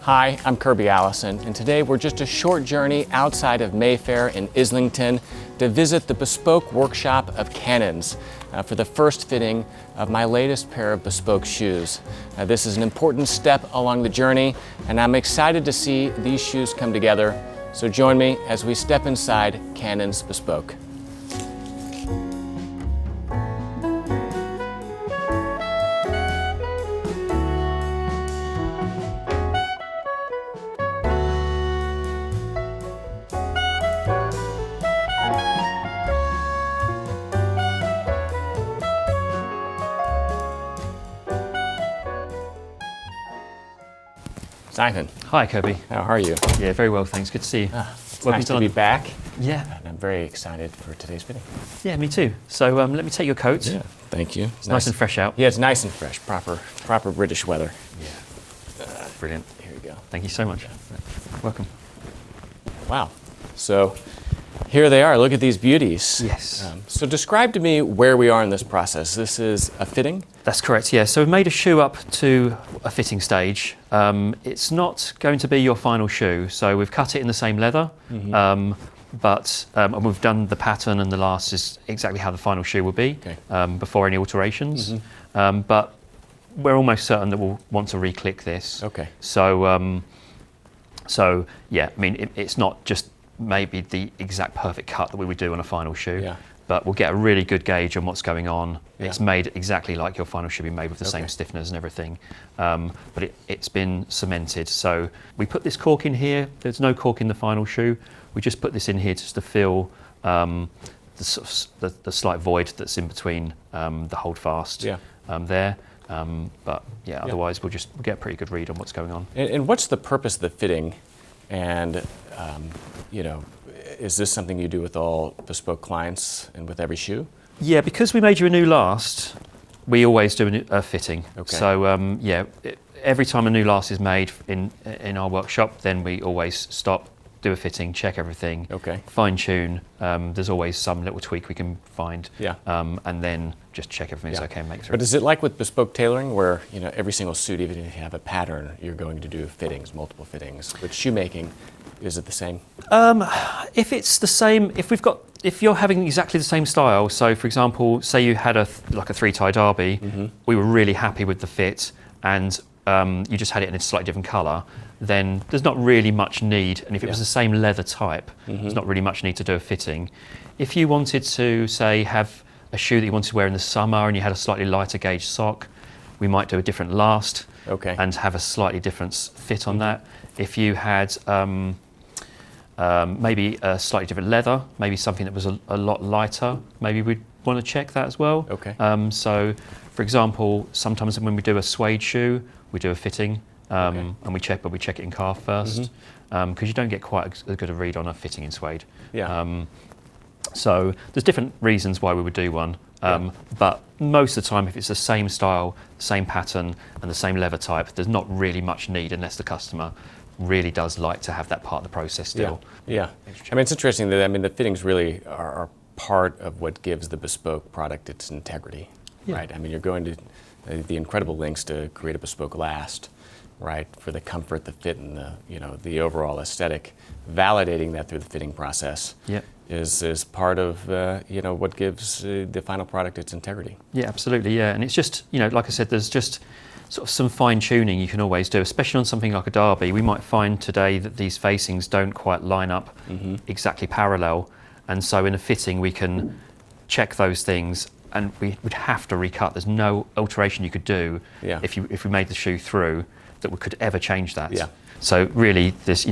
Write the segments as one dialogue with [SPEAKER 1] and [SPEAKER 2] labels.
[SPEAKER 1] Hi, I'm Kirby Allison, and today we're just a short journey outside of Mayfair in Islington to visit the bespoke workshop of Canons for the first fitting of my latest pair of bespoke shoes. This is an important step along the journey, and I'm excited to see these shoes come together. So join me as we step inside Canons Bespoke. Simon.
[SPEAKER 2] Hi, Kirby.
[SPEAKER 1] How are you?
[SPEAKER 2] Yeah, very well, thanks. Good to see you.
[SPEAKER 1] It's nice to be back.
[SPEAKER 2] Yeah.
[SPEAKER 1] And I'm very excited for today's fitting.
[SPEAKER 2] Yeah, me too. So let me take your coat.
[SPEAKER 1] Yeah, thank you.
[SPEAKER 2] It's nice and fresh out.
[SPEAKER 1] Yeah, it's nice and fresh. Proper British weather.
[SPEAKER 2] Yeah. Brilliant.
[SPEAKER 1] Here we go.
[SPEAKER 2] Thank you so much. Welcome.
[SPEAKER 1] Wow. So here they are. Look at these beauties.
[SPEAKER 2] Yes.
[SPEAKER 1] So describe to me where we are in this process. This is a fitting?
[SPEAKER 2] That's correct, yeah. So we've made a shoe up to a fitting stage. It's not going to be your final shoe, so we've cut it in the same leather, and we've done the pattern, and the last is exactly how the final shoe will be, before any alterations. But we're almost certain that we'll want to re-click this.
[SPEAKER 1] Okay.
[SPEAKER 2] So, yeah, I mean, it's not just maybe the exact perfect cut that we would do on a final shoe. But we'll get a really good gauge on what's going on. Yeah. It's made exactly like your final should be made with the same stiffeners and everything. But it's been cemented. So we put this cork in here. There's no cork in the final shoe. We just put this in here just to fill the slight void that's in between the holdfast there. Otherwise we'll get a pretty good read on what's going on.
[SPEAKER 1] And what's the purpose of the fitting? And, is this something you do with all bespoke clients and with every shoe?
[SPEAKER 2] Yeah, because we made you a new last, we always do a fitting. Okay. So every time a new last is made in our workshop, then we always stop, do a fitting, check everything, fine tune. There's always some little tweak we can find, and then just check everything's okay and make through.
[SPEAKER 1] But is it like with bespoke tailoring, where every single suit, even if you have a pattern, you're going to do fittings, multiple fittings? With shoemaking, is it the same?
[SPEAKER 2] If it's the same, if you're having exactly the same style, so for example, say you had a three-tie derby, we were really happy with the fit, and you just had it in a slightly different colour, then there's not really much need, and if it was the same leather type, there's not really much need to do a fitting. If you wanted to, say, have a shoe that you wanted to wear in the summer and you had a slightly lighter gauge sock, we might do a different last and have a slightly different fit on that. If you had maybe a slightly different leather, maybe something that was a lot lighter, maybe we'd want to check that as well. So, for example, sometimes when we do a suede shoe, we do a fitting, and we check it in calf first, because you don't get quite as good a read on a fitting in suede. So there's different reasons why we would do one, but most of the time, if it's the same style, same pattern, and the same leather type, there's not really much need unless the customer really does like to have that part of the process still.
[SPEAKER 1] I mean, it's interesting that the fittings really are part of what gives the bespoke product its integrity, right? I mean, you're going to the incredible lengths to create a bespoke last, right? For the comfort, the fit, and the overall aesthetic. Validating that through the fitting process is part of what gives the final product its integrity. Yeah,
[SPEAKER 2] absolutely. Yeah, and it's just like I said, there's just sort of some fine tuning you can always do, especially on something like a derby. We might find today that these facings don't quite line up exactly parallel, and so in a fitting we can check those things, and we would have to recut. There's no alteration you could do if we made the shoe through that we could ever change that. So really, this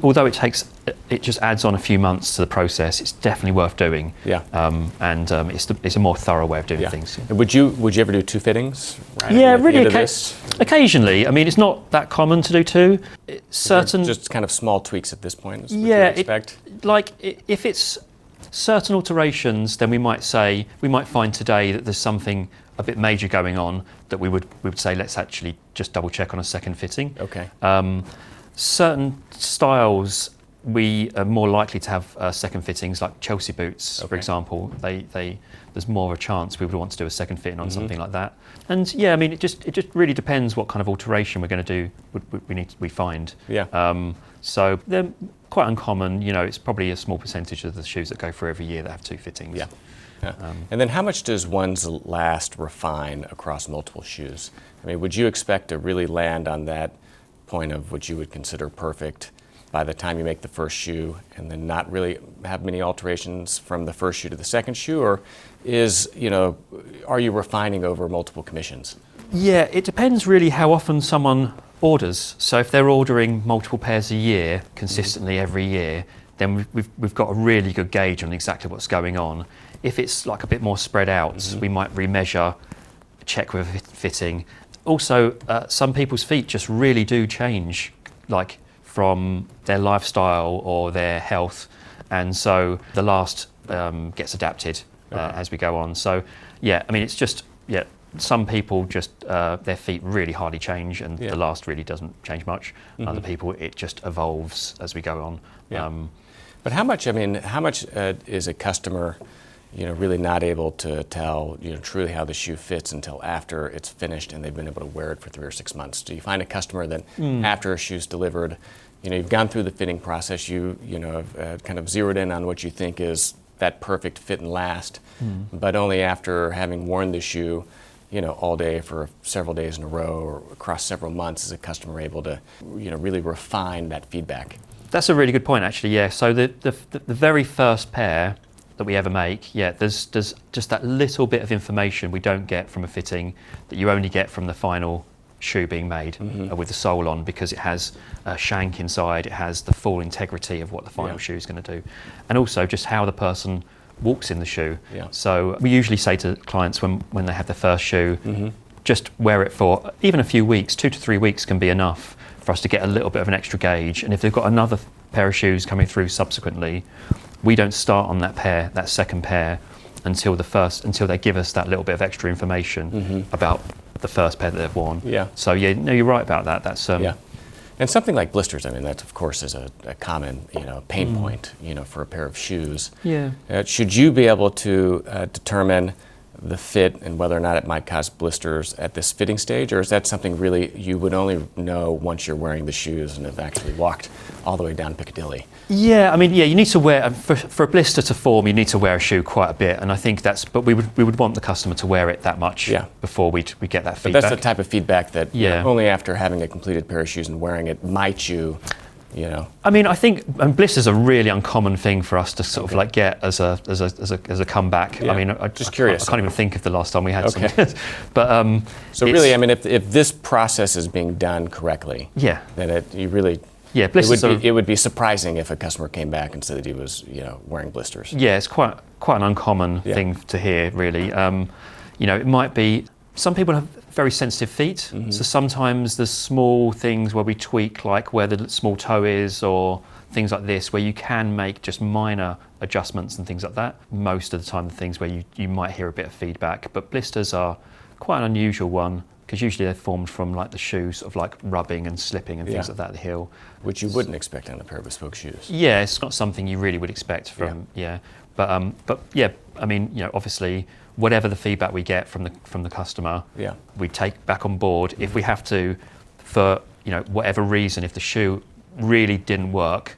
[SPEAKER 2] although it just adds on a few months to the process, it's definitely worth doing. It's a more thorough way of doing things.
[SPEAKER 1] And would you ever do two fittings? Right?
[SPEAKER 2] Yeah, really. Occasionally. I mean, it's not that common to do two.
[SPEAKER 1] Just kind of small tweaks at this point. Is what you expect.
[SPEAKER 2] If it's certain alterations, then we might find today that there's something a bit major going on that we would say let's actually just double check on a second fitting. Certain styles we are more likely to have second fittings, like Chelsea boots, for example. They there's more of a chance we would want to do a second fitting on something like that. And yeah, I mean, it just really depends what kind of alteration we're going to do. We find.
[SPEAKER 1] Yeah.
[SPEAKER 2] So they're quite uncommon. You know, it's probably a small percentage of the shoes that go through every year that have 2 fittings.
[SPEAKER 1] Yeah. Yeah. And then how much does one's last refine across multiple shoes? I mean, would you expect to really land on that point of what you would consider perfect by the time you make the first shoe and then not really have many alterations from the first shoe to the second shoe? Or are you refining over multiple commissions?
[SPEAKER 2] Yeah, it depends really how often someone orders. So if they're ordering multiple pairs a year consistently every year, then we've got a really good gauge on exactly what's going on. If it's like a bit more spread out, we might remeasure, check with a fitting. Also, some people's feet just really do change, like from their lifestyle or their health, and so the last gets adapted as we go on. So yeah, I mean, it's just, some people just, their feet really hardly change, and the last really doesn't change much. Other people, it just evolves as we go on.
[SPEAKER 1] Yeah. But how much is a customer really not able to tell, truly how the shoe fits until after it's finished and they've been able to wear it for 3 or 6 months? Do you find a customer that after a shoe's delivered, you've gone through the fitting process, have kind of zeroed in on what you think is that perfect fit and last, but only after having worn the shoe, all day for several days in a row or across several months is a customer able to, really refine that feedback? That's
[SPEAKER 2] a really good point, actually, yeah. So the very first pair that we ever make, there's just that little bit of information we don't get from a fitting that you only get from the final shoe being made with the sole on, because it has a shank inside, it has the full integrity of what the final shoe is going to do, and also just how the person walks in the shoe. So we usually say to clients when they have their first shoe, just wear it for even a few weeks. 2 to 3 weeks can be enough for us to get a little bit of an extra gauge, and if they've got another pair of shoes coming through subsequently, we don't start on that second pair until they give us that little bit of extra information about the first pair that they've worn. So you're right about that. That's
[SPEAKER 1] And something like blisters, I mean, that of course is a common pain point for a pair of shoes. Should you be able to determine the fit and whether or not it might cause blisters at this fitting stage, or is that something really you would only know once you're wearing the shoes and have actually walked all the way down Piccadilly?
[SPEAKER 2] I mean, you need to wear, for a blister to form, you need to wear a shoe quite a bit, and I think but we would want the customer to wear it that much before we get that feedback.
[SPEAKER 1] But that's the type of feedback that only after having a completed pair of shoes and wearing it might you.
[SPEAKER 2] I mean, I think blisters are a really uncommon thing for us to sort of like get as a comeback. I mean,
[SPEAKER 1] just curious.
[SPEAKER 2] I can't even think of the last time we had some. But
[SPEAKER 1] so really, I mean, if this process is being done correctly, then blisters it would be surprising if a customer came back and said that he was wearing blisters.
[SPEAKER 2] It's quite an uncommon thing to hear, really. It might be, some people have very sensitive feet, so sometimes there's small things where we tweak, like where the small toe is or things like this, where you can make just minor adjustments and things like that. Most of the time, the things where you might hear a bit of feedback, but blisters are quite an unusual one, because usually they're formed from like the shoes sort of like rubbing and slipping and things like that at the heel.
[SPEAKER 1] Which you wouldn't expect on a pair of bespoke shoes.
[SPEAKER 2] It's not something you really would expect from, But I mean, obviously, whatever the feedback we get from the customer, we take back on board. If we have to, for whatever reason, if the shoe really didn't work,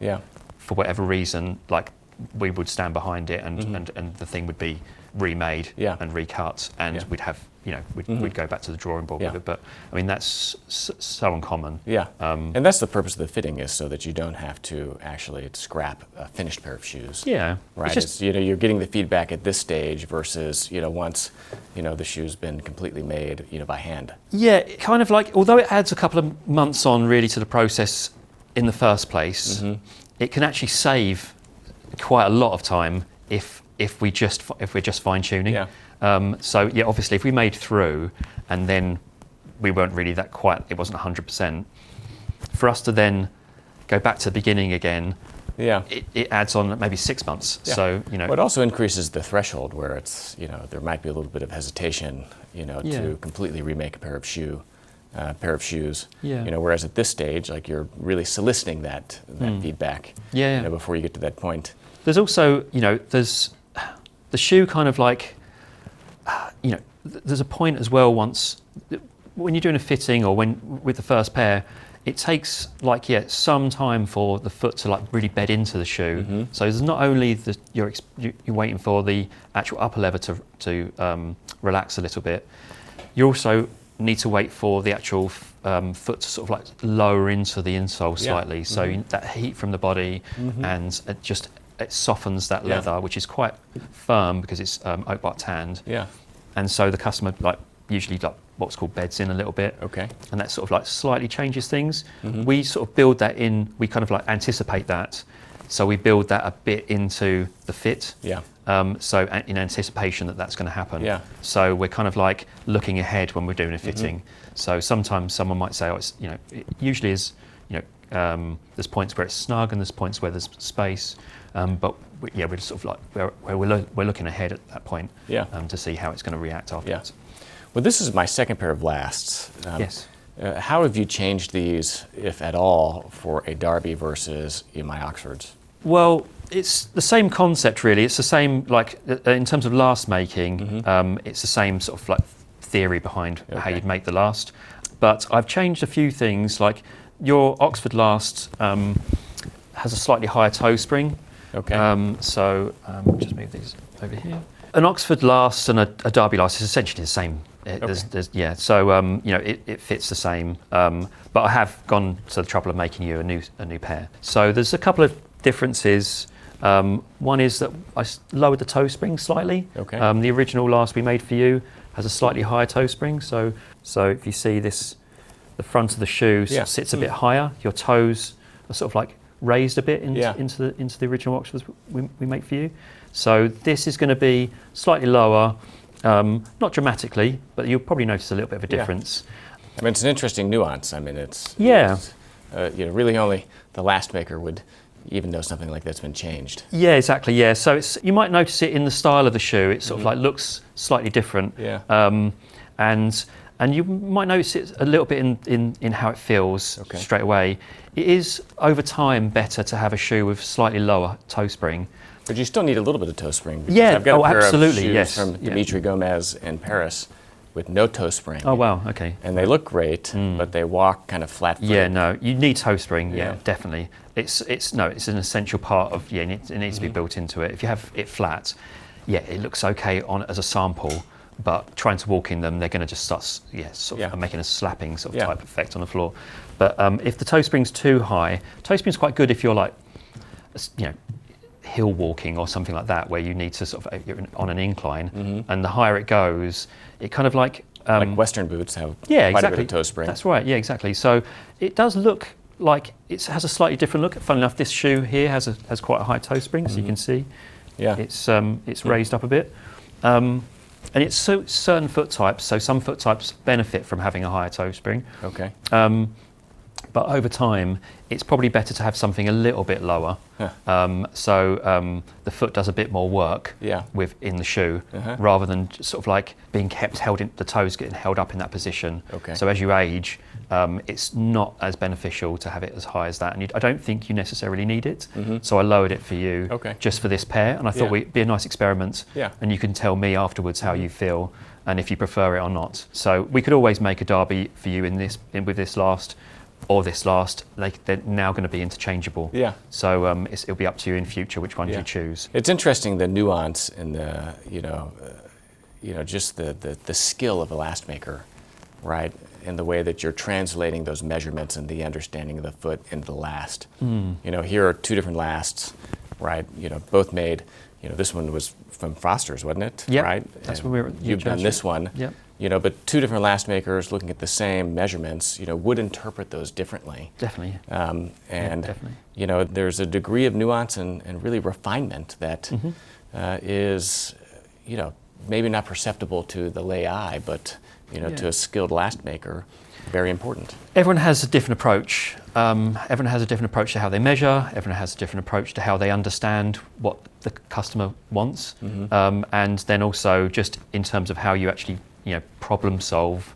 [SPEAKER 2] for whatever reason, like we would stand behind it, and the thing would be remade and recut, and we'd have we'd go back to the drawing board with it. But I mean, that's so uncommon.
[SPEAKER 1] And that's the purpose of the fitting, is so that you don't have to actually scrap a finished pair of shoes. Right. It's you're getting the feedback at this stage versus once the shoe's been completely made by hand.
[SPEAKER 2] Kind of like, although it adds a couple of months on really to the process in the first place, it can actually save quite a lot of time if we're just fine tuning. So obviously, if we made through and then we weren't really it wasn't 100%, for us to then go back to the beginning again, it adds on maybe 6 months. So
[SPEAKER 1] Well, it also increases the threshold where it's there might be a little bit of hesitation to completely remake a pair of shoes. Whereas at this stage, like, you're really soliciting that feedback
[SPEAKER 2] before
[SPEAKER 1] you get to that point.
[SPEAKER 2] There's also there's the shoe kind of like you know, there's a point as well once when you're doing a fitting or with the first pair, it takes some time for the foot to really bed into the shoe. So there's not only you're waiting for the actual upper lever to relax a little bit, you also need to wait for the actual foot to sort of lower into the insole slightly. So that heat from the body and it softens that leather, which is quite firm because it's oak bark tanned. Yeah. And so the customer usually what's called beds in a little bit. Okay. And that sort of slightly changes things. We sort of build that in, we kind of anticipate that. So we build that a bit into the fit. Yeah. So in anticipation that that's going to happen. Yeah. So we're kind of looking ahead when we're doing a fitting. So sometimes someone might say, it usually is, there's points where it's snug and there's points where there's space. But we're sort of we're looking ahead at that point. Yeah. To see how it's going to react afterwards. Yeah.
[SPEAKER 1] Well, this is my second pair of lasts.
[SPEAKER 2] Yes.
[SPEAKER 1] How have you changed these, if at all, for a Derby versus my Oxfords?
[SPEAKER 2] Well, it's the same concept, really. It's the same, in terms of last making, it's the same sort of theory behind how you'd make the last. But I've changed a few things. Your Oxford last has a slightly higher toe spring. Okay. So just move these over here. An Oxford last and a Derby last is essentially the same. So it fits the same. But I have gone to the trouble of making you a new pair. So there's a couple of differences. One is that I lowered the toe spring slightly. Okay. The original last we made for you has a slightly higher toe spring. So if you see this, the front of the shoe sits a bit higher. Your toes are sort of raised a bit into the original Oxfords we make for you. So this is going to be slightly lower, not dramatically, but you'll probably notice a little bit of a difference.
[SPEAKER 1] I mean, it's an interesting nuance. I mean, it's really only the last maker would even know something like that's been changed.
[SPEAKER 2] Yeah, exactly. Yeah, so you might notice it in the style of the shoe. It sort of looks slightly different. Yeah. And you might notice it a little bit in how it feels straight away. It is over time better to have a shoe with slightly lower toe spring.
[SPEAKER 1] But you still need a little bit of toe spring.
[SPEAKER 2] Yeah,
[SPEAKER 1] I've got a pair
[SPEAKER 2] absolutely,
[SPEAKER 1] of shoes from Dimitri Gomez in Paris with no toe spring.
[SPEAKER 2] Oh wow, okay.
[SPEAKER 1] And they look great, but they walk kind of flat-footed.
[SPEAKER 2] Yeah, no, you need toe spring. Yeah, definitely. It's an essential part of. Yeah, it needs to be built into it. If you have it flat, it looks okay as a sample. But trying to walk in them, they're going to just start, making a slapping sort of type effect on the floor. But if the toe spring's too high, toe spring's quite good if you're hill walking or something like that, where you need to sort of you're on an incline, and the higher it goes, it kind of like
[SPEAKER 1] Western boots have quite a bit of toe spring.
[SPEAKER 2] That's right. Yeah, exactly. So it does look like it has a slightly different look. Funnily enough, this shoe here has quite a high toe spring, so you can see. Yeah. It's raised up a bit. And it's certain foot types, so some foot types benefit from having a higher toe spring. Okay. But over time, it's probably better to have something a little bit lower. So the foot does a bit more work in the shoe, rather than just sort of being the toes getting held up in that position. Okay. So as you age, it's not as beneficial to have it as high as that. And I don't think you necessarily need it. So I lowered it for you just for this pair. And I thought it'd be a nice experiment. Yeah. And you can tell me afterwards how you feel and if you prefer it or not. So we could always make a Derby for you with this last. Or this last, they're now going to be interchangeable. Yeah. So it'll be up to you in future which one you choose.
[SPEAKER 1] It's interesting the nuance and the just the skill of a last maker, right? In the way that you're translating those measurements and the understanding of the foot into the last. Here are two different lasts, right? Both made. This one was from Foster's, wasn't it?
[SPEAKER 2] Yeah.
[SPEAKER 1] Right.
[SPEAKER 2] That's when we were.
[SPEAKER 1] You've done this one. Yep. But two different last makers looking at the same measurements, would interpret those differently.
[SPEAKER 2] Definitely.
[SPEAKER 1] Definitely. There's a degree of nuance and really refinement that is, maybe not perceptible to the lay eye, but, to a skilled last maker, very important.
[SPEAKER 2] Everyone has a different approach. Everyone has a different approach to how they measure. Everyone has a different approach to how they understand what the customer wants. And then also just in terms of how you actually problem solve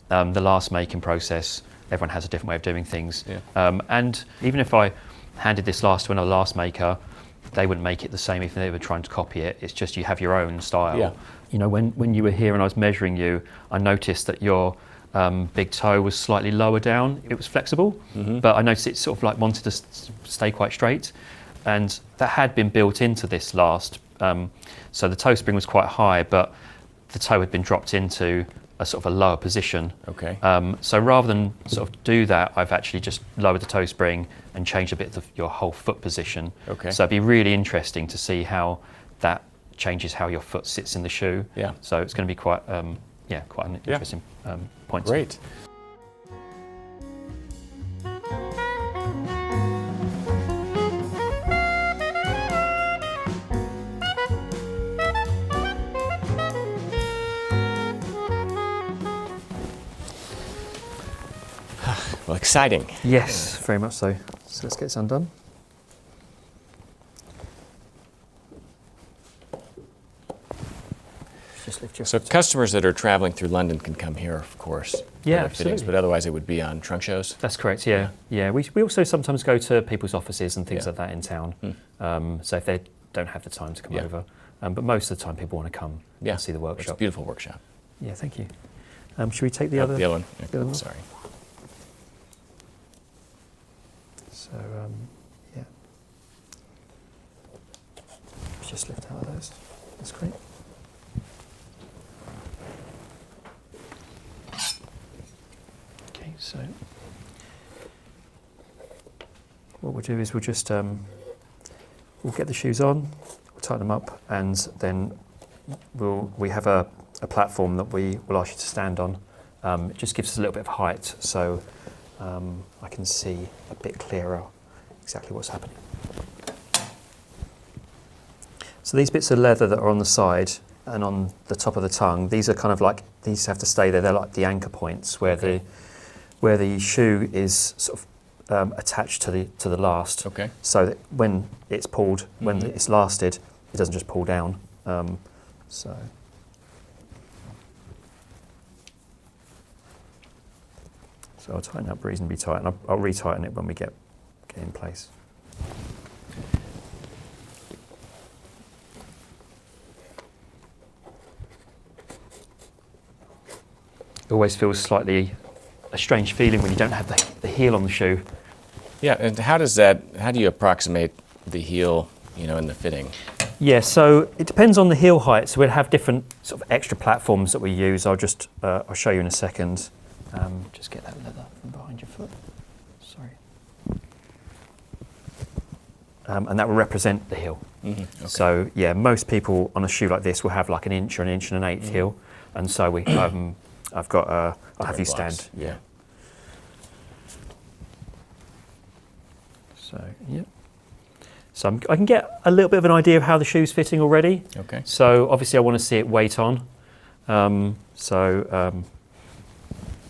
[SPEAKER 2] the last making process. Everyone has a different way of doing things. And even if I handed this last to another last maker, they wouldn't make it the same if they were trying to copy it. It's just you have your own style.
[SPEAKER 1] Yeah.
[SPEAKER 2] You know, when you were here and I was measuring you, I noticed that your big toe was slightly lower down. It was flexible, but I noticed it sort of like wanted to stay quite straight. And that had been built into this last. So the toe spring was quite high, but the toe had been dropped into a sort of a lower position.
[SPEAKER 1] Okay.
[SPEAKER 2] So rather than sort of do that, I've actually just lowered the toe spring and changed a bit of your whole foot position.
[SPEAKER 1] Okay.
[SPEAKER 2] So it'd be really interesting to see how that changes how your foot sits in the shoe.
[SPEAKER 1] Yeah.
[SPEAKER 2] So it's going to be quite, quite an interesting point.
[SPEAKER 1] Great. Well, exciting.
[SPEAKER 2] Yes, very much so. So let's get this undone. Just lift your
[SPEAKER 1] So customers that are traveling through London can come here, of course, for
[SPEAKER 2] Yeah,
[SPEAKER 1] their fittings,
[SPEAKER 2] absolutely.
[SPEAKER 1] but otherwise it would be on trunk shows.
[SPEAKER 2] That's correct, yeah. Yeah, we also sometimes go to people's offices and things
[SPEAKER 1] Yeah.
[SPEAKER 2] like that in town. So if they don't have the time to come
[SPEAKER 1] Yeah.
[SPEAKER 2] over. But most of the time people want to come and see the
[SPEAKER 1] It's a
[SPEAKER 2] workshop.
[SPEAKER 1] beautiful workshop.
[SPEAKER 2] Yeah, thank you. Should we take the
[SPEAKER 1] Oh,
[SPEAKER 2] other?
[SPEAKER 1] the other one.
[SPEAKER 2] the other one?
[SPEAKER 1] Sorry.
[SPEAKER 2] So, yeah. Let's just lift out of those. That's great. Okay, so what we'll do is we'll just we'll get the shoes on, we'll tighten them up, and then we have a platform that we will ask you to stand on. It just gives us a little bit of height, so I can see a bit clearer exactly what's happening. So these bits of leather that are on the side and on the top of the tongue, these are kind of like, these have to stay there. They're like the anchor points where the shoe is sort of attached to the last.
[SPEAKER 1] Okay.
[SPEAKER 2] So that when it's pulled, when it's lasted, it doesn't just pull down. So I'll tighten up reasonably tight, and I'll retighten it when we get in place. It always feels slightly a strange feeling when you don't have the heel on the shoe.
[SPEAKER 1] Yeah, and how do you approximate the heel, in the fitting?
[SPEAKER 2] Yeah, so it depends on the heel height. So we'll have different sort of extra platforms that we use. I'll show you in a second. Just get that leather from behind your foot. Sorry. And that will represent the heel.
[SPEAKER 1] Okay.
[SPEAKER 2] So yeah, most people on a shoe like this will have like an inch or an inch and an eighth heel. And so we, I'll have you stand.
[SPEAKER 1] Yeah.
[SPEAKER 2] So yeah. So I can get a little bit of an idea of how the shoe's fitting already.
[SPEAKER 1] Okay.
[SPEAKER 2] So obviously I want to see it weight on.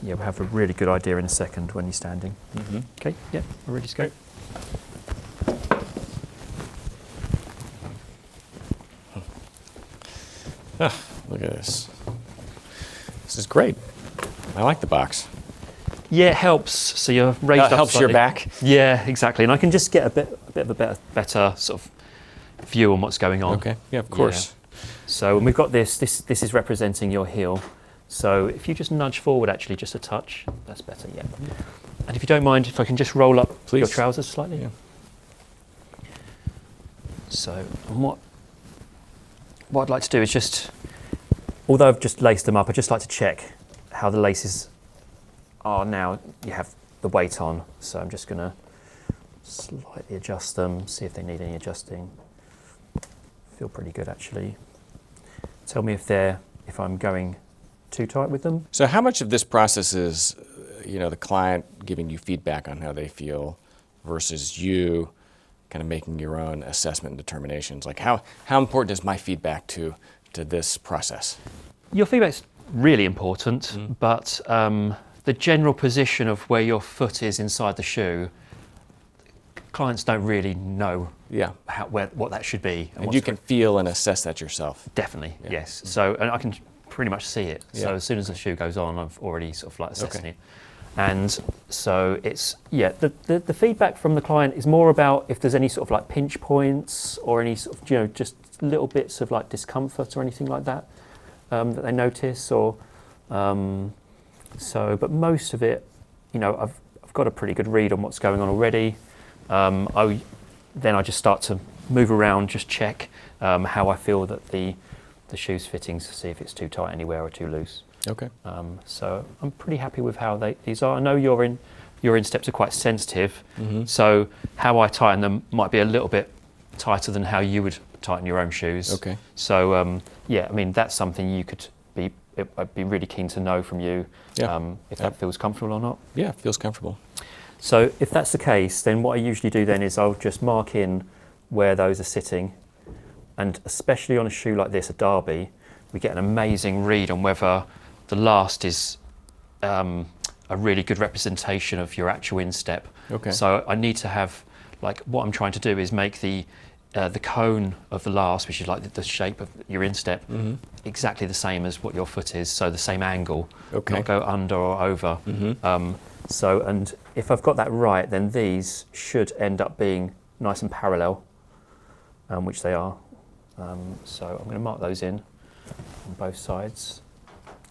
[SPEAKER 2] Yeah, we'll have a really good idea in a second when you're standing. Okay, yeah, we're ready to go.
[SPEAKER 1] Oh, look at this. This is great. I like the box.
[SPEAKER 2] Yeah, it helps. So you're raised up
[SPEAKER 1] helps your
[SPEAKER 2] slightly.
[SPEAKER 1] back.
[SPEAKER 2] Yeah, exactly. And I can just get a bit of a better sort of view on what's going on.
[SPEAKER 1] Okay. Yeah, of course.
[SPEAKER 2] Yeah. So and we've got this is representing your heel. So if you just nudge forward actually just a touch, that's better, yeah. And if you don't mind, if I can just roll up your trousers slightly.
[SPEAKER 1] Yeah.
[SPEAKER 2] So and what I'd like to do is just, although I've just laced them up, I'd just like to check how the laces are now. You have the weight on, so I'm just going to slightly adjust them, see if they need any adjusting. Feel pretty good actually. Tell me if I'm going too tight with them.
[SPEAKER 1] So how much of this process is, the client giving you feedback on how they feel versus you kind of making your own assessment and determinations? Like how important is my feedback to this process?
[SPEAKER 2] Your feedback's really important, but the general position of where your foot is inside the shoe, clients don't really know what that should be.
[SPEAKER 1] And you can feel and assess that yourself.
[SPEAKER 2] Definitely, yes. So, and I can pretty much see it. So
[SPEAKER 1] Yeah.
[SPEAKER 2] as soon as the shoe goes on, I've already sort of like assessing it. And so it's, the feedback from the client is more about if there's any sort of like pinch points or any sort of, just little bits of like discomfort or anything like that that they notice, or but most of it, I've got a pretty good read on what's going on already. I just start to move around, just check how I feel that the shoe's fittings, to see if it's too tight anywhere or too loose.
[SPEAKER 1] Okay.
[SPEAKER 2] So I'm pretty happy with how these are. I know your insteps are quite sensitive,
[SPEAKER 1] Mm-hmm.
[SPEAKER 2] so how I tighten them might be a little bit tighter than how you would tighten your own shoes.
[SPEAKER 1] Okay.
[SPEAKER 2] So that's something you could be. I'd be really keen to know from you if that feels comfortable or not.
[SPEAKER 1] Yeah, it feels comfortable.
[SPEAKER 2] So if that's the case, then what I usually do then is I'll just mark in where those are sitting, and especially on a shoe like this, a Derby, we get an amazing read on whether the last is a really good representation of your actual instep.
[SPEAKER 1] Okay.
[SPEAKER 2] So I need to have, like, what I'm trying to do is make the cone of the last, which is like the shape of your instep,
[SPEAKER 1] Mm-hmm.
[SPEAKER 2] exactly the same as what your foot is, so the same angle,
[SPEAKER 1] Okay.
[SPEAKER 2] not go under or over.
[SPEAKER 1] Mm-hmm.
[SPEAKER 2] And if I've got that right, then these should end up being nice and parallel, which they are. So I'm going to mark those in on both sides.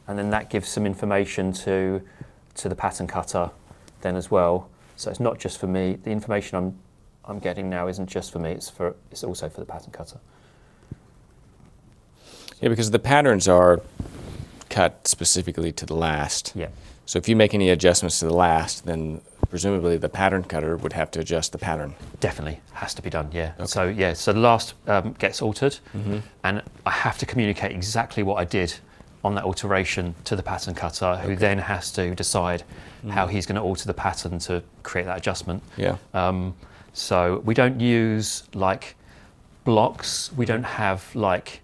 [SPEAKER 2] And then that gives some information to the pattern cutter then as well. So it's not just for me. The information I'm getting now isn't just for me, it's also for the pattern cutter.
[SPEAKER 1] Yeah, because the patterns are cut specifically to the last.
[SPEAKER 2] Yeah.
[SPEAKER 1] So if you make any adjustments to the last, then presumably the pattern cutter would have to adjust the pattern.
[SPEAKER 2] Definitely has to be done, yeah.
[SPEAKER 1] Okay.
[SPEAKER 2] So the last gets altered,
[SPEAKER 1] Mm-hmm.
[SPEAKER 2] and I have to communicate exactly what I did on that alteration to the pattern cutter, who then has to decide how he's going to alter the pattern to create that adjustment.
[SPEAKER 1] Yeah.
[SPEAKER 2] So we don't use like blocks. We don't have like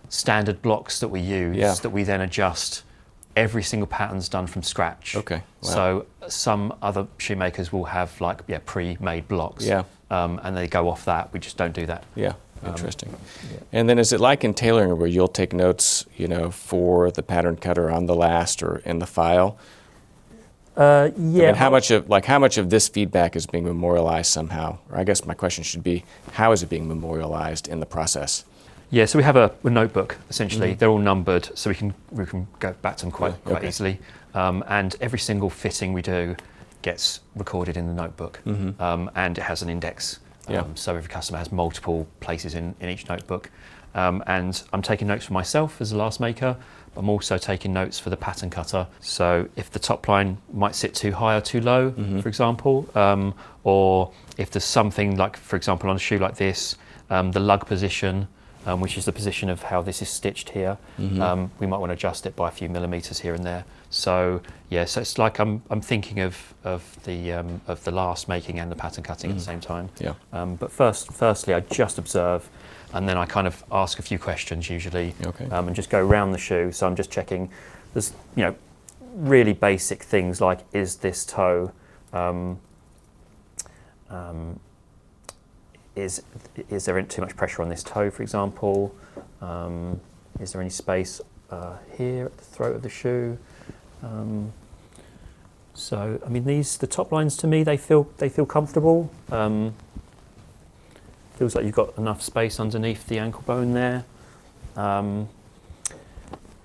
[SPEAKER 2] standard blocks that we use that we then adjust. Every single pattern's done from scratch.
[SPEAKER 1] Okay. Wow.
[SPEAKER 2] So some other shoemakers will have like pre-made blocks.
[SPEAKER 1] Yeah.
[SPEAKER 2] And they go off that. We just don't do that.
[SPEAKER 1] Yeah. Interesting.
[SPEAKER 2] Yeah.
[SPEAKER 1] And then is it like in tailoring where you'll take notes, for the pattern cutter on the last or in the file?
[SPEAKER 2] Yeah.
[SPEAKER 1] And how much of this feedback is being memorialized somehow? Or I guess my question should be, how is it being memorialized in the process?
[SPEAKER 2] Yeah, so we have a notebook, essentially.
[SPEAKER 1] Mm-hmm.
[SPEAKER 2] They're all numbered, so we can go back to them quite
[SPEAKER 1] Okay.
[SPEAKER 2] easily. And every single fitting we do gets recorded in the notebook,
[SPEAKER 1] Mm-hmm.
[SPEAKER 2] and it has an index.
[SPEAKER 1] Yeah.
[SPEAKER 2] So every customer has multiple places in each notebook. And I'm taking notes for myself as a last maker. I'm also taking notes for the pattern cutter. So if the top line might sit too high or too low, for example, or if there's something like, for example, on a shoe like this, the lug position, which is the position of how this is stitched here, we might want to adjust it by a few millimeters here and there. So so it's like I'm thinking of the last making and the pattern cutting at the same time.
[SPEAKER 1] Yeah.
[SPEAKER 2] But firstly, I just observe, and then I kind of ask a few questions usually,
[SPEAKER 1] Okay.
[SPEAKER 2] and just go around the shoe. So I'm just checking. There's really basic things like, is this toe is there too much pressure on this toe, for example? Is there any space here at the throat of the shoe? So I mean, the top lines to me, they feel comfortable. Feels like you've got enough space underneath the ankle bone there.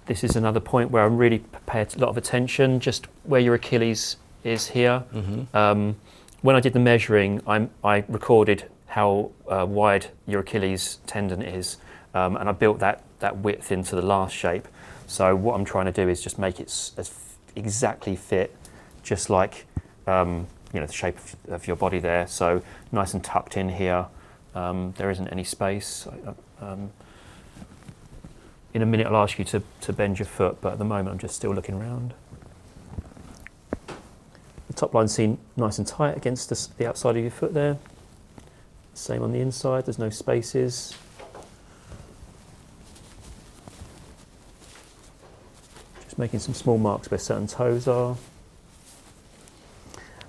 [SPEAKER 2] This is another point where I'm really paid a lot of attention, just where your Achilles is here. When I did the measuring, I recorded how wide your Achilles tendon is, and I built that width into the last shape. So what I'm trying to do is just make it as exactly fit, just like the shape of your body there. So nice and tucked in here. There isn't any space. In a minute I'll ask you to bend your foot, but at the moment I'm just still looking around. The top line's seen nice and tight against the outside of your foot there. Same on the inside, there's no spaces. Just making some small marks where certain toes are.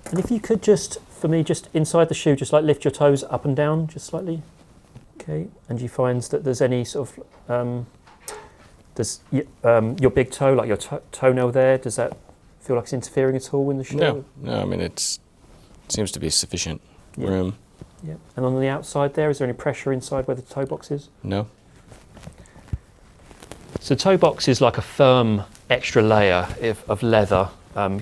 [SPEAKER 2] And if you could just inside the shoe, just like lift your toes up and down, just slightly. Okay, and you find that there's any sort of, your big toe, like your toenail there, does that
[SPEAKER 3] feel like it's interfering at all in the shoe?
[SPEAKER 1] No. I mean, it seems to be sufficient room.
[SPEAKER 3] Yeah. And on the outside there, is there any pressure inside where the toe box is?
[SPEAKER 1] No.
[SPEAKER 2] So toe box is like a firm extra layer of leather,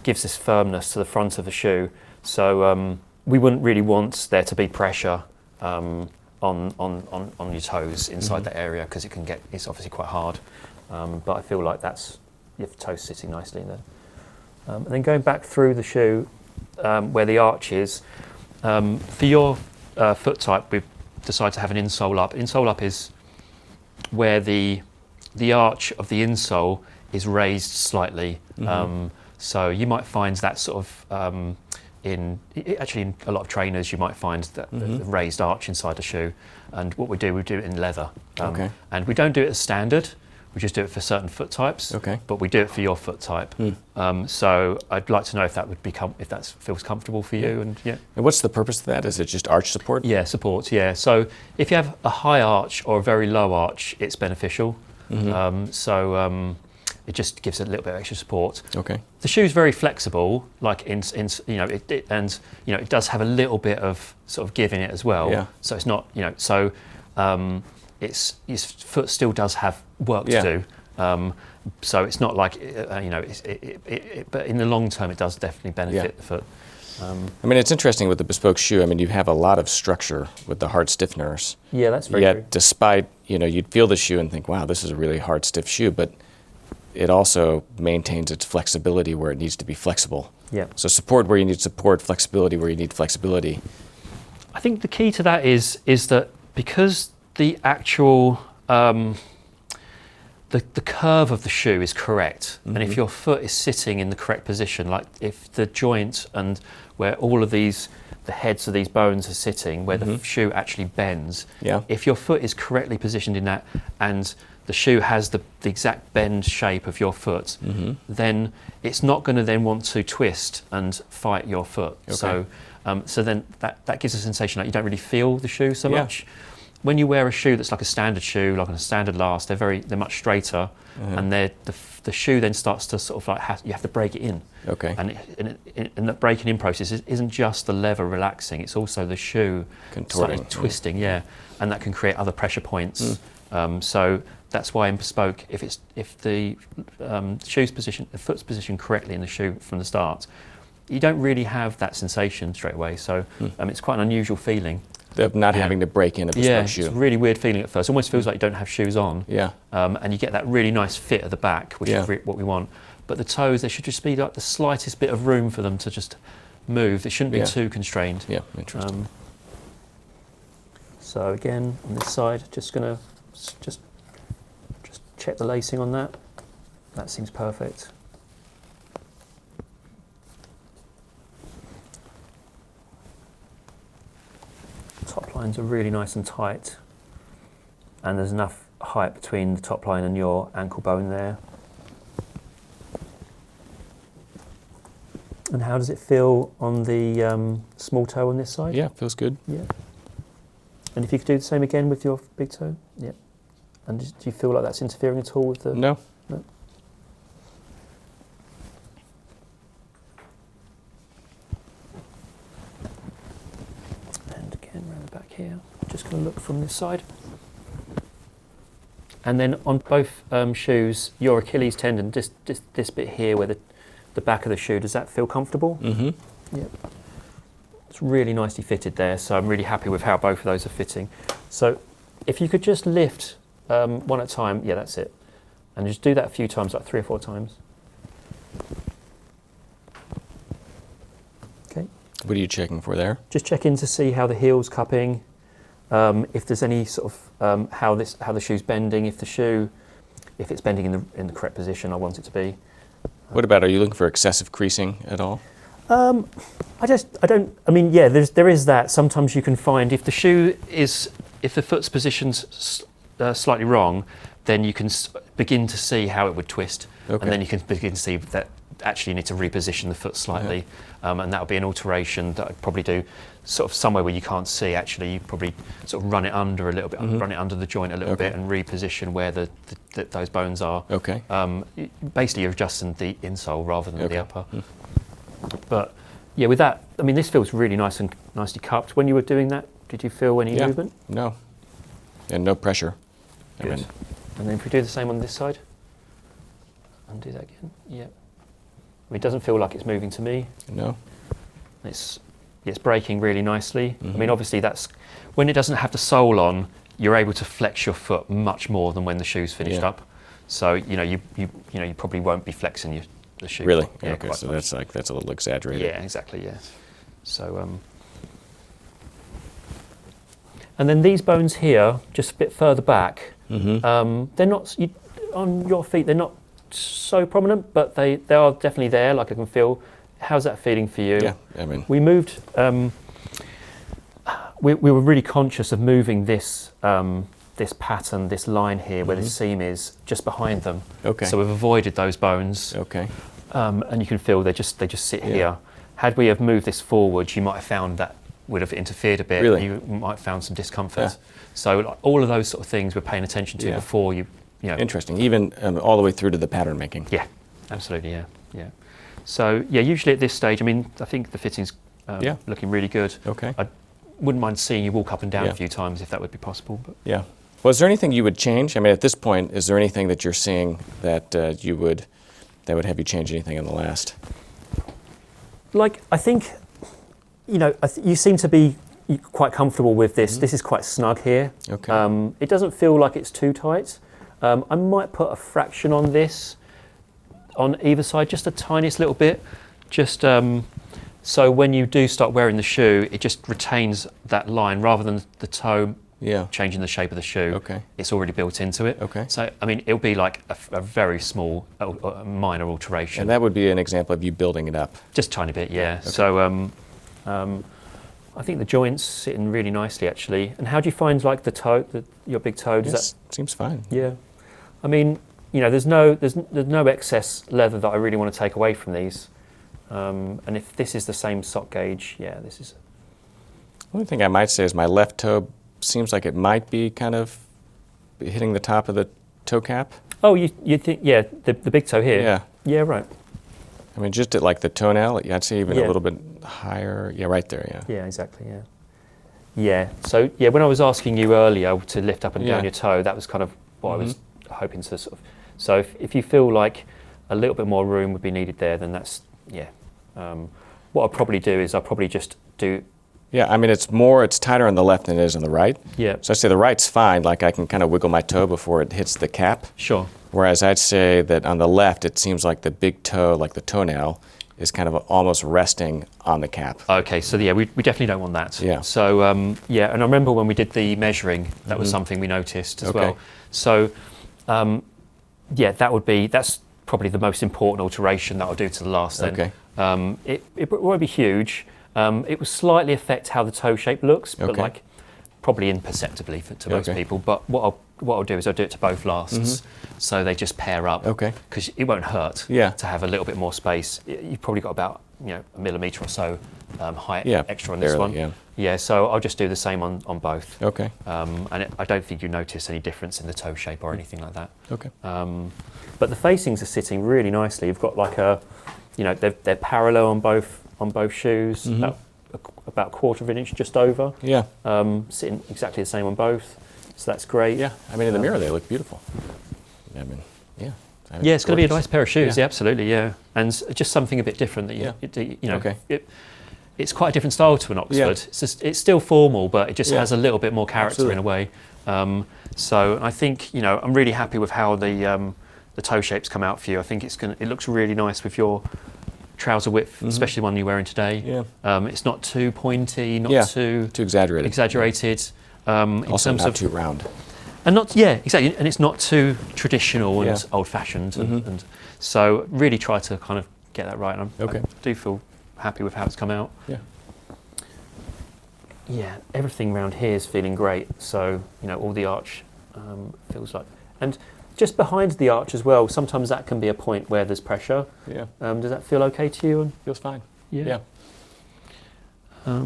[SPEAKER 2] gives this firmness to the front of the shoe. So we wouldn't really want there to be pressure on your toes inside that area, because it's obviously quite hard. But I feel like your toes sitting nicely in there. And then going back through the shoe, where the arch is, for your foot type, we've decided to have an insole up. Insole up is where the arch of the insole is raised slightly. So you might find that sort of in a lot of trainers, you might find that the raised arch inside the shoe. And what we do it in leather. And we don't do it as standard. We just do it for certain foot types. But we do it for your foot type. So I'd like to know if that feels comfortable for you. And
[SPEAKER 1] what's the purpose of that? Is it just arch support?
[SPEAKER 2] Yeah, support. Yeah. So if you have a high arch or a very low arch, it's beneficial. It just gives it a little bit of extra support. The shoe's very flexible, like it does have a little bit of sort of give in it as well. So it's not, your foot still does have work to do. So it's not like but in the long term, it does definitely benefit the foot.
[SPEAKER 1] I mean, it's interesting with the bespoke shoe. I mean, you have a lot of structure with the hard stiffeners.
[SPEAKER 3] Yeah, that's very true.
[SPEAKER 1] Despite, you'd feel the shoe and think, wow, this is a really hard, stiff shoe, but it also maintains its flexibility where it needs to be flexible. So support where you need support, flexibility where you need flexibility.
[SPEAKER 2] I think the key to that is that because the actual the curve of the shoe is correct, and if your foot is sitting in the correct position, like if the joint and where all of the heads of these bones are sitting, where the shoe actually bends, if your foot is correctly positioned in that, and the shoe has the exact bend shape of your foot, then it's not going to then want to twist and fight your foot. So then that gives a sensation that you don't really feel the shoe so much. When you wear a shoe that's like a standard shoe, like on a standard last, they're much straighter, and the shoe then starts to sort of like you have to break it in. And the breaking in process isn't just the leather relaxing; it's also the shoe
[SPEAKER 1] contorting,
[SPEAKER 2] twisting, and that can create other pressure points. So that's why in bespoke, if the foot's positioned correctly in the shoe from the start, you don't really have that sensation straight away. So it's quite an unusual feeling.
[SPEAKER 1] Of not having to break in a bespoke shoe.
[SPEAKER 2] It's a really weird feeling at first. It almost feels like you don't have shoes on. And you get that really nice fit at the back, which is what we want. But the toes, there should just be like the slightest bit of room for them to just move. They shouldn't be too constrained.
[SPEAKER 1] Interesting.
[SPEAKER 3] So again, on this side, just gonna just check the lacing on that. That seems perfect. Top lines are really nice and tight, and there's enough height between the top line and your ankle bone there. And how does it feel on the small toe on this side?
[SPEAKER 1] Yeah, feels good.
[SPEAKER 3] And if you could do the same again with your big toe? And do you feel like that's interfering at all with the...
[SPEAKER 1] No.
[SPEAKER 3] And again, round the back here. Just going to look from this side. And then on both shoes, your Achilles tendon, this bit here where the back of the shoe, does that feel comfortable? It's really nicely fitted there, so I'm really happy with how both of those are fitting. So if you could just lift one at a time, that's it. And just do that a few times, like 3 or 4 times. Okay.
[SPEAKER 1] What are you checking for there?
[SPEAKER 3] Just checking to see how the heel's cupping, if there's any sort of how the shoe's bending, if it's bending in the correct position I want it to be.
[SPEAKER 1] What about, are you looking for excessive creasing at all?
[SPEAKER 3] There is that. Sometimes you can find if the foot's positioned slightly wrong, then you can begin to see how it would twist, and then you can begin to see that
[SPEAKER 2] actually need to reposition the foot slightly, and that would be an alteration that I'd probably do sort of somewhere where you can't see. Actually, you probably sort of run it under a little bit, run it under the joint a little bit, and reposition where those bones are.
[SPEAKER 1] Okay.
[SPEAKER 2] Basically, you're adjusting the insole rather than the upper. But yeah, with that, I mean, this feels really nice and nicely cupped. When you were doing that, did you feel any movement?
[SPEAKER 1] No. And no pressure.
[SPEAKER 2] Good. And then if we do the same on this side, undo that again. Yeah. I mean, it doesn't feel like it's moving to me.
[SPEAKER 1] No.
[SPEAKER 2] It's breaking really nicely. I mean, obviously that's when it doesn't have the sole on, you're able to flex your foot much more than when the shoe's finished up. So you probably won't be flexing the shoe.
[SPEAKER 1] Really?
[SPEAKER 2] Yeah,
[SPEAKER 1] okay. So that's a little exaggerated.
[SPEAKER 2] Yeah, exactly. Yeah. So and then these bones here, just a bit further back, they're not on your feet. They're not so prominent, but they are definitely there. Like I can feel. How's that feeling for you?
[SPEAKER 1] Yeah, I mean,
[SPEAKER 2] we moved. We were really conscious of moving this this pattern, this line here, where this seam is, just behind them.
[SPEAKER 1] Okay.
[SPEAKER 2] So we've avoided those bones.
[SPEAKER 1] Okay.
[SPEAKER 2] And you can feel they just sit here. Had we have moved this forward, you might have found that would have interfered a bit.
[SPEAKER 1] Really?
[SPEAKER 2] You might have found some discomfort. So like, all of those sort of things we're paying attention to before you know.
[SPEAKER 1] Interesting. Even all the way through to the pattern making.
[SPEAKER 2] Yeah, absolutely. Yeah. So yeah, usually at this stage, I mean, I think the fitting's looking really good.
[SPEAKER 1] Okay.
[SPEAKER 2] I wouldn't mind seeing you walk up and down a few times if that would be possible. But.
[SPEAKER 1] Yeah. Well, is there anything you would change? I mean, at this point, is there anything that you're seeing that that would have you change anything in the last?
[SPEAKER 3] Like, I think, you seem to be quite comfortable with this. This is quite snug here.
[SPEAKER 1] Okay.
[SPEAKER 3] It doesn't feel like it's too tight. I might put a fraction on this, on either side, just the tiniest little bit, just so when you do start wearing the shoe, it just retains that line rather than the toe changing the shape of the shoe.
[SPEAKER 1] Okay.
[SPEAKER 2] It's already built into it.
[SPEAKER 1] Okay.
[SPEAKER 2] So, I mean, it'll be like a very small, minor alteration.
[SPEAKER 1] And that would be an example of you building it up.
[SPEAKER 2] Just a tiny bit, yeah.
[SPEAKER 1] Okay.
[SPEAKER 2] So, I think the joint's sitting really nicely, actually. And how do you find, like, the toe, your big toe? Does that
[SPEAKER 1] seems fine.
[SPEAKER 3] Yeah. I mean, there's no excess leather that I really want to take away from these. And if this is the same sock gauge, this is.
[SPEAKER 1] The only thing I might say is my left toe seems like it might be kind of hitting the top of the toe cap.
[SPEAKER 3] Oh, you think, the big toe here?
[SPEAKER 1] Yeah.
[SPEAKER 3] Yeah, right.
[SPEAKER 1] I mean, just at like the toenail, I'd say even a little bit higher. Yeah, right there, yeah.
[SPEAKER 3] Yeah, exactly, yeah. Yeah, so, when I was asking you earlier to lift up and down your toe, that was kind of what I was hoping to sort of. So if you feel like a little bit more room would be needed there, then that's, what I'll probably do is I'll probably just do.
[SPEAKER 1] Yeah, I mean, it's tighter on the left than it is on the right.
[SPEAKER 3] Yeah.
[SPEAKER 1] So I'd say the right's fine, like I can kind of wiggle my toe before it hits the cap.
[SPEAKER 2] Sure.
[SPEAKER 1] Whereas I'd say that on the left, it seems like the big toe, like the toenail, is kind of almost resting on the cap.
[SPEAKER 2] Okay, so we definitely don't want that.
[SPEAKER 1] Yeah.
[SPEAKER 2] So, and I remember when we did the measuring, that was something we noticed as well. So, that's probably the most important alteration that I'll do to the last then.
[SPEAKER 1] Okay.
[SPEAKER 2] It won't be huge. It will slightly affect how the toe shape looks, but like probably imperceptibly to most people. But what I'll do is I'll do it to both lasts, so they just pair up.
[SPEAKER 1] Okay.
[SPEAKER 2] Because it won't hurt to have a little bit more space. You've probably got about a millimetre or so height extra on this one.
[SPEAKER 1] Yeah.
[SPEAKER 2] Yeah. So I'll just do the same on both.
[SPEAKER 1] Okay.
[SPEAKER 2] And I don't think you notice any difference in the toe shape or anything like that.
[SPEAKER 1] Okay.
[SPEAKER 3] But the facings are sitting really nicely. You've got like they're parallel on both shoes, about a quarter of an inch, just over.
[SPEAKER 1] Yeah.
[SPEAKER 3] Sitting exactly the same on both, so that's great.
[SPEAKER 1] Yeah. I mean, in the mirror they look beautiful. I mean, yeah.
[SPEAKER 2] It's going to be a nice pair of shoes. Yeah, absolutely. Yeah, and just something a bit different that it's quite a different style to an Oxford.
[SPEAKER 1] Yeah.
[SPEAKER 2] It's still formal, but it just has a little bit more character in a way. So I think I'm really happy with how the toe shapes come out for you. I think it looks really nice with your trouser width, especially the one you're wearing today.
[SPEAKER 1] Yeah.
[SPEAKER 2] It's not too pointy, not too
[SPEAKER 1] exaggerated.
[SPEAKER 2] Also
[SPEAKER 1] not too round.
[SPEAKER 2] And exactly. And it's not too traditional and old-fashioned. And so really try to kind of get that right. And I do feel happy with how it's come out.
[SPEAKER 1] Yeah.
[SPEAKER 3] Yeah, everything around here is feeling great. So all the arch feels like, and just behind the arch as well, sometimes that can be a point where there's pressure.
[SPEAKER 1] Yeah.
[SPEAKER 3] Does that feel okay to you?
[SPEAKER 1] Feels fine.
[SPEAKER 3] Yeah.
[SPEAKER 1] Yeah.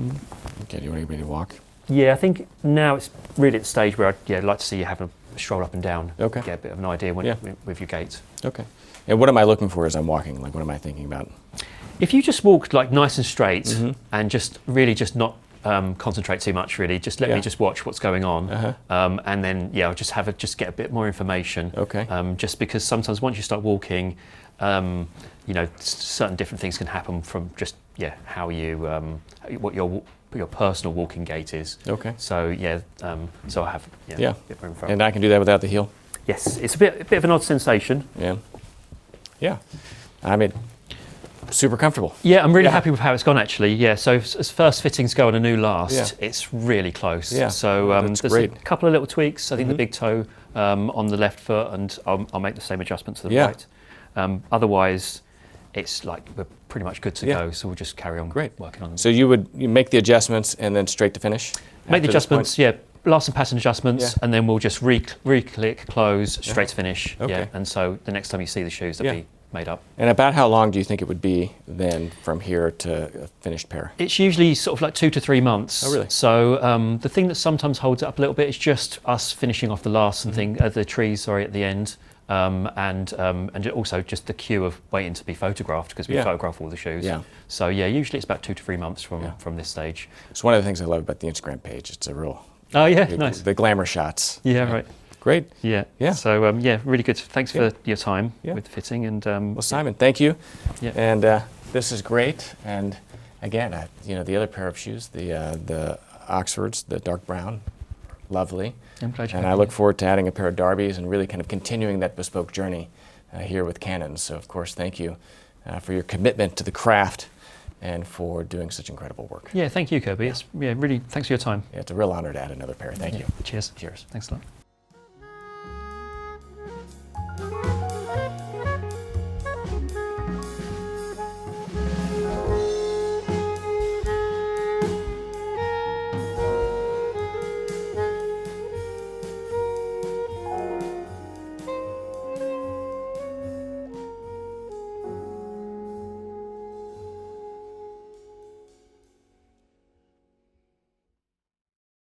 [SPEAKER 1] Okay, do you want anybody to walk?
[SPEAKER 3] Yeah, I think now it's really at the stage where I'd like to see you have a stroll up and down.
[SPEAKER 1] Okay.
[SPEAKER 3] Get a bit of an idea with your gait.
[SPEAKER 1] Okay. And what am I looking for as I'm walking? Like, what am I thinking about?
[SPEAKER 3] If you just walk like nice and straight and just really just not concentrate too much, really, just let me just watch what's going on, and then I'll just get a bit more information.
[SPEAKER 1] Okay.
[SPEAKER 3] Just because sometimes once you start walking, certain different things can happen from just how you what your personal walking gait is.
[SPEAKER 1] Okay.
[SPEAKER 3] So so I have a bit more info.
[SPEAKER 1] And I can do that without the heel?
[SPEAKER 3] Yes, it's a bit of an odd sensation.
[SPEAKER 1] Yeah. Yeah. I mean, super comfortable.
[SPEAKER 3] Yeah, I'm really happy with how it's gone actually. Yeah, so as first fittings go on a new last, it's really close.
[SPEAKER 1] Yeah.
[SPEAKER 3] So
[SPEAKER 1] that's
[SPEAKER 3] there's
[SPEAKER 1] great.
[SPEAKER 3] a couple of little tweaks. I think the big toe on the left foot, and I'll make the same adjustment to the right. Otherwise, it's like we're pretty much good to go. So we'll just carry on working on them.
[SPEAKER 1] So you make the adjustments and then straight to finish?
[SPEAKER 3] Make the adjustments, last and pattern adjustments, and then we'll just re-click, close, straight to finish.
[SPEAKER 1] Okay.
[SPEAKER 3] Yeah, and so the next time you see the shoes, they'll be made up.
[SPEAKER 1] And about how long do you think it would be then from here to a finished pair?
[SPEAKER 3] It's usually sort of like 2 to 3 months.
[SPEAKER 1] Oh, really?
[SPEAKER 3] So the thing that sometimes holds it up a little bit is just us finishing off the last and the trees, at the end. And also just the queue of waiting to be photographed because we photograph all the shoes. Yeah. So usually it's about 2 to 3 months from this stage.
[SPEAKER 1] It's one of the things I love about the Instagram page. It's a real
[SPEAKER 3] nice.
[SPEAKER 1] The glamour shots.
[SPEAKER 3] Yeah, right.
[SPEAKER 1] Great.
[SPEAKER 3] Yeah.
[SPEAKER 1] Yeah.
[SPEAKER 3] So really good. Thanks for your time with the fitting and.
[SPEAKER 1] Well, Simon, thank you.
[SPEAKER 3] Yeah.
[SPEAKER 1] And this is great. And again, the other pair of shoes, the Oxfords, the dark brown, lovely.
[SPEAKER 3] I'm glad you
[SPEAKER 1] and I look forward to adding a pair of Darbys and really kind of continuing that bespoke journey here with Canons. So, of course, thank you for your commitment to the craft and for doing such incredible work.
[SPEAKER 3] Yeah, thank you, Kirby. It's really thanks for your time.
[SPEAKER 1] Yeah, it's a real honor to add another pair. Thank you.
[SPEAKER 3] Cheers.
[SPEAKER 1] Cheers.
[SPEAKER 3] Thanks a lot.